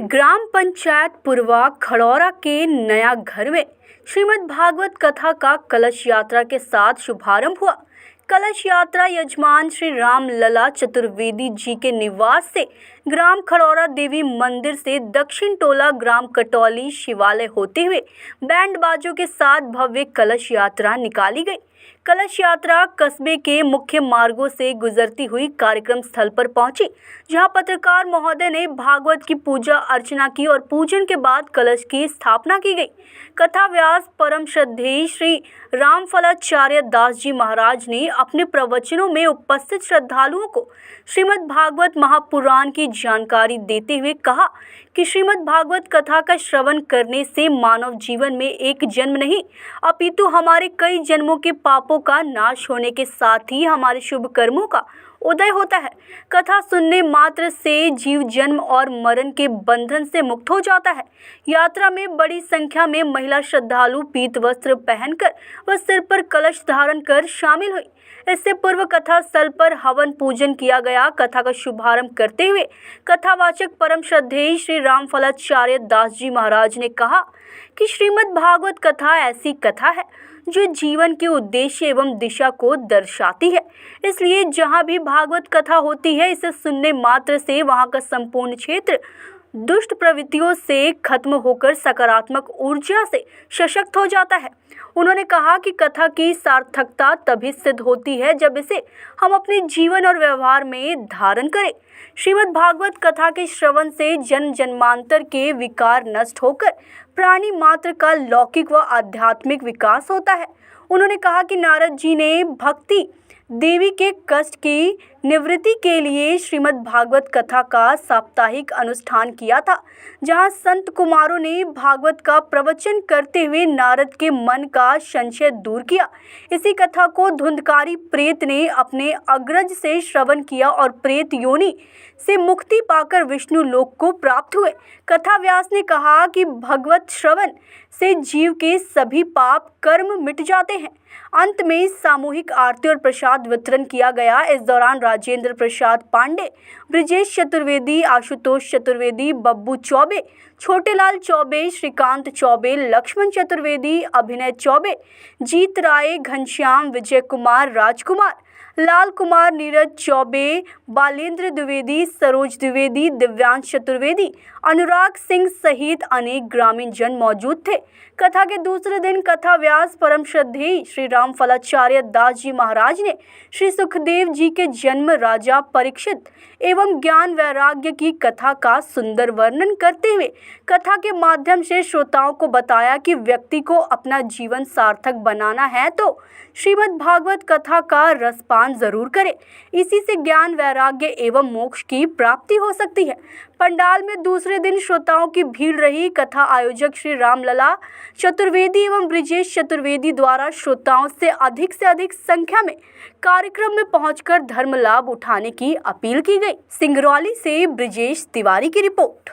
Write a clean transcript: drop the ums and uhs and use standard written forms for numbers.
ग्राम पंचायत पुरवा खड़ौरा के नया घर में श्रीमद् भागवत कथा का कलश यात्रा के साथ शुभारंभ हुआ। कलश यात्रा यजमान श्री राम लला चतुर्वेदी जी के निवास से ग्राम खड़ौरा देवी मंदिर से दक्षिण टोला ग्राम कटौली शिवालय होते हुए बैंड बाजों के साथ भव्य कलश यात्रा निकाली गई। कलश यात्रा कस्बे के मुख्य मार्गों से गुजरती हुई कार्यक्रम स्थल पर पहुंची, जहां पत्रकार महोदय ने भागवत की पूजा अर्चना की और पूजन के बाद कलश की स्थापना की गई। कथा व्यास परम श्रद्धेय श्री रामफलाचार्य दास जी महाराज ने अपने प्रवचनों में उपस्थित श्रद्धालुओं को श्रीमद् भागवत महापुराण की जानकारी देते हुए कहा कि श्रीमद् भागवत कथा का श्रवण करने से मानव जीवन में एक जन्म नहीं अपितु हमारे कई जन्मों के पापों का नाश होने के साथ ही हमारे शुभ कर्मों का उदय होता है। कथा सुनने मात्र से जीव जन्म और मरण के बंधन से मुक्त हो जाता है। यात्रा में बड़ी संख्या में महिला श्रद्धालु पीत वस्त्र पहनकर व सिर पर कलश धारण कर शामिल हुई। इससे पूर्व कथा स्थल पर हवन पूजन किया गया। कथा का शुभारंभ करते हुए कथावाचक परम श्रद्धेय श्री रामफलाचार्य दास जी महाराज ने कहा कि श्रीमद् भागवत कथा ऐसी कथा है जो जीवन के उद्देश्य एवं दिशा को दर्शाती है। इसलिए जहाँ भी भागवत कथा होती है, इसे सुनने मात्र से वहाँ का संपूर्ण क्षेत्र दुष्ट प्रवृत्तियों से खत्म होकर सकारात्मक ऊर्जा से सशक्त हो जाता है। उन्होंने कहा कि कथा की सार्थकता तभी सिद्ध होती है जब इसे हम अपने जीवन और व्यवहार में धारण करें। श्रीमद् भागवत कथा के श्रवण से जन्म जन्मांतर के विकार नष्ट होकर प्राणी मात्र का लौकिक व आध्यात्मिक विकास होता है। उन्होंने कहा कि नारद जी ने भक्ति देवी के कष्ट की निवृत्ति के लिए श्रीमद् भागवत कथा का साप्ताहिक अनुष्ठान किया था, जहां संत कुमारों ने भागवत का प्रवचन करते हुए नारद के मन का संशय दूर किया। इसी कथा को धुंधकारी प्रेत ने अपने अग्रज से श्रवण किया और प्रेत योनि से मुक्ति पाकर विष्णु लोक को प्राप्त हुए। कथा व्यास ने कहा कि भगवत श्रवण से जीव के सभी पाप कर्म मिट जाते हैं। अंत में सामूहिक आरती और प्रसाद वितरण किया गया। इस दौरान राजेंद्र प्रसाद पांडे, ब्रिजेश चतुर्वेदी, आशुतोष चतुर्वेदी, बब्बू चौबे, छोटेलाल चौबे, श्रीकांत चौबे, लक्ष्मण चतुर्वेदी, अभिनय चौबे, जीत राय, घनश्याम, विजय कुमार, राजकुमार, लाल कुमार, नीरज चौबे, बालेंद्र द्विवेदी, सरोज द्विवेदी, दिव्यांश चतुर्वेदी, अनुराग सिंह सहित अनेक ग्रामीण जन मौजूद थे। कथा के दूसरे दिन कथा व्यास परम श्रद्धेय श्री रामफलाचार्य दास जी महाराज ने श्री सुखदेव जी के जन्म, राजा परीक्षित एवं ज्ञान वैराग्य की कथा का सुंदर वर्णन करते हुए कथा के माध्यम से श्रोताओं को बताया कि व्यक्ति को अपना जीवन सार्थक बनाना है तो श्रीमद् भागवत कथा का रसपान जरूर करे। इसी से ज्ञान वैराग्य एवं मोक्ष की प्राप्ति हो सकती है। पंडाल में दूसरे दिन श्रोताओं की भीड़ रही। कथा आयोजक श्री रामलला चतुर्वेदी एवं ब्रिजेश चतुर्वेदी द्वारा श्रोताओं से अधिक संख्या में कार्यक्रम में पहुंचकर धर्म लाभ उठाने की अपील की गई। सिंगरौली से ब्रिजेश तिवारी की रिपोर्ट।